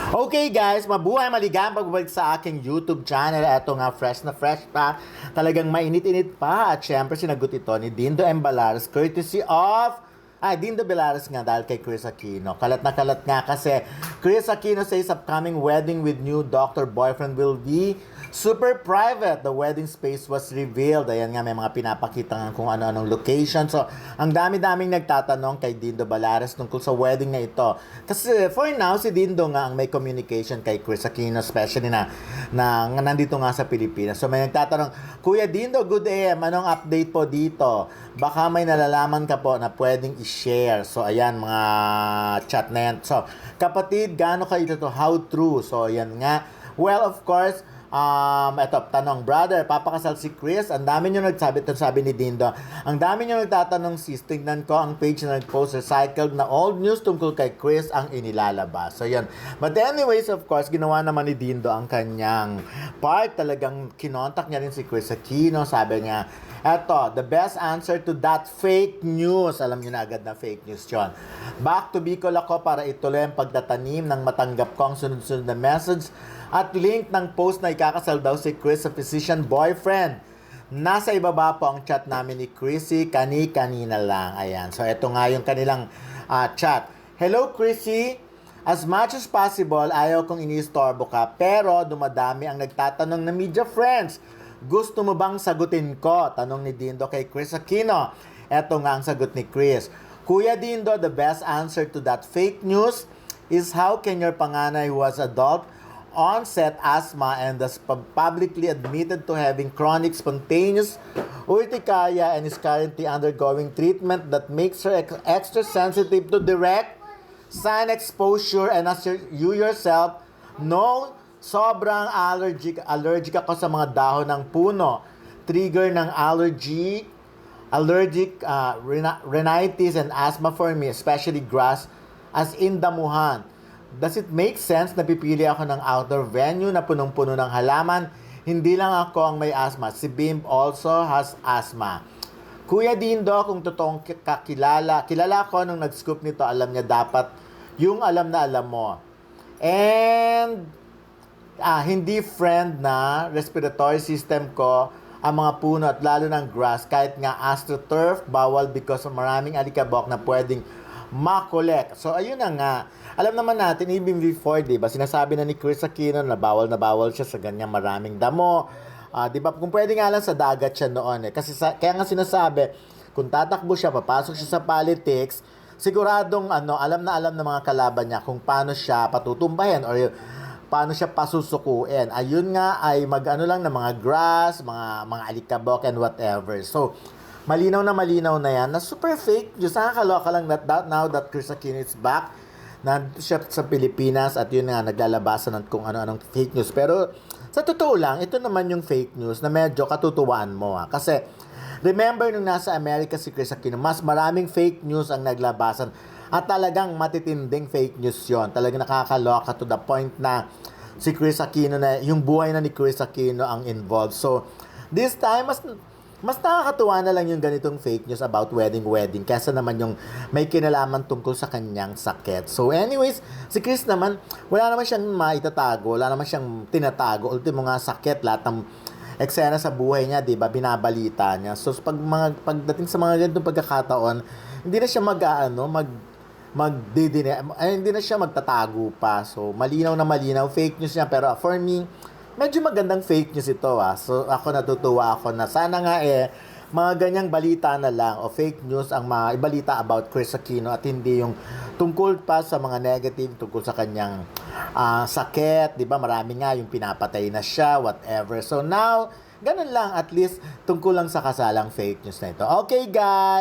Okay guys, mabuhay maligayang pagbabalik sa aking YouTube channel. Eto nga, fresh na fresh pa. Talagang mainit-init pa. At syempre, sinagot ito ni Dindo Embalares, courtesy of Dindo Belares nga dahil kay Chris Aquino. Kalat na kalat nga kasi Chris Aquino says upcoming wedding with new doctor boyfriend will be super private. The wedding space was revealed. Ayan nga, may mga pinapakita nga kung ano-anong location. So, ang dami-daming nagtatanong kay Dindo Belares tungkol sa wedding na ito. Kasi for now, si Dindo nga ang may communication kay Chris Aquino, especially na nandito nga sa Pilipinas. So, may nagtatanong, Kuya Dindo, good AM, anong update po dito? Baka may nalalaman ka po na pwedeng i-share. So, ayan, mga chat na yan. So, kapatid, gaano kayo ito? How true? So, ayan nga. Well, of course, eto, tanong, brother, papakasal si Chris? Ang dami nyo nagsabi, ito sabi ni Dindo, ang dami nyo nagtatanong sis, tignan ko ang page na nag-post recycled na old news tungkol kay Chris ang inilalabas. So, yun. But anyways, of course, ginawa naman ni Dindo ang kanyang part. Talagang kinontak niya rin si Chris Aquino. Sabi niya, eto, the best answer to that fake news. Alam niyo na agad na fake news yun. Back to Bicol ako para ituloy ang pagtatanim ng matanggap ko ang sunod-sunod na message at link ng post na ikakasal daw si Chris sa physician boyfriend. Nasa ibaba po ang chat namin ni Chrissy, kanina lang. Ayan. So, ito nga yung kanilang chat. Hello, Chrissy. As much as possible, ayaw kong iniistorbo ka, pero dumadami ang nagtatanong na media friends. Gusto mo bang sagutin ko? Tanong ni Dindo kay Chris Aquino. Ito nga ang sagot ni Chris. Kuya Dindo, the best answer to that fake news is how can your panganay who was adult onset asthma and thus publicly admitted to having chronic spontaneous urticaria and is currently undergoing treatment that makes her extra sensitive to direct sun exposure, and as you yourself know, sobrang allergic ako sa mga dahon ng puno. Trigger ng allergic rhinitis and asthma for me, especially grass as in damuhan. Does it make sense na pipili ako ng outdoor venue na punong-puno ng halaman? Hindi lang ako ang may asthma. Si Bim also has asthma. Kuya Dindo, kung totoong kilala ko nung nag-scoop nito, alam niya dapat yung alam na alam mo. And hindi friend na respiratory system ko ang mga puno at lalo ng grass. Kahit nga astroturf, bawal because maraming alikabok na pwedeng makolek. So, ayun na nga. Alam naman natin, even before, diba, sinasabi na ni Chris Aquino na bawal siya sa ganyang maraming damo. Diba, kung pwede nga lang sa dagat siya noon eh. Kasi kaya nga sinasabi, kung tatakbo siya, papasok siya sa politics, siguradong alam na alam ng mga kalaban niya kung paano siya patutumbahin or paano siya pasusukuin. Ayun nga ay mag-ano lang ng mga grass, mga alikabok and whatever. So, malinaw na yan na super fake news. Nakakaloka lang that now that Chris Aquino is back, nandito siya sa Pilipinas at yun nga naglalabasan ng kung ano-anong fake news. Pero sa totoo lang, ito naman yung fake news na medyo katutuwaan mo. Kasi remember nung nasa Amerika si Chris Aquino, mas maraming fake news ang naglabasan at talagang matitinding fake news yon. Talagang nakakaloka to the point na si Chris Aquino na yung buhay na ni Chris Aquino ang involved. So this time mas nakakatuwa na lang yung ganitong fake news about wedding kaysa naman yung may kinalaman tungkol sa kanyang sakit. So anyways, si Chris naman, wala naman siyang maitatago, wala naman siyang tinatago. Ultimo nga sakit, lahat ng eksena sa buhay niya, 'di ba, binabalita niya. So pagdating sa mga ganitong pagkakataon, hindi na siya hindi na siya magtatago pa. So malinaw na malinaw fake news niya, pero for me medyo magandang fake news ito. So ako natutuwa ako na sana nga mga ganyang balita na lang o fake news ang mga ibalita about Chris Aquino at hindi yung tungkol pa sa mga negative tungkol sa kanyang sakit, 'di ba? Marami nga yung pinapatay na siya, whatever. So now, ganun lang, at least tungkol lang sa kasalang fake news na ito. Okay, guys.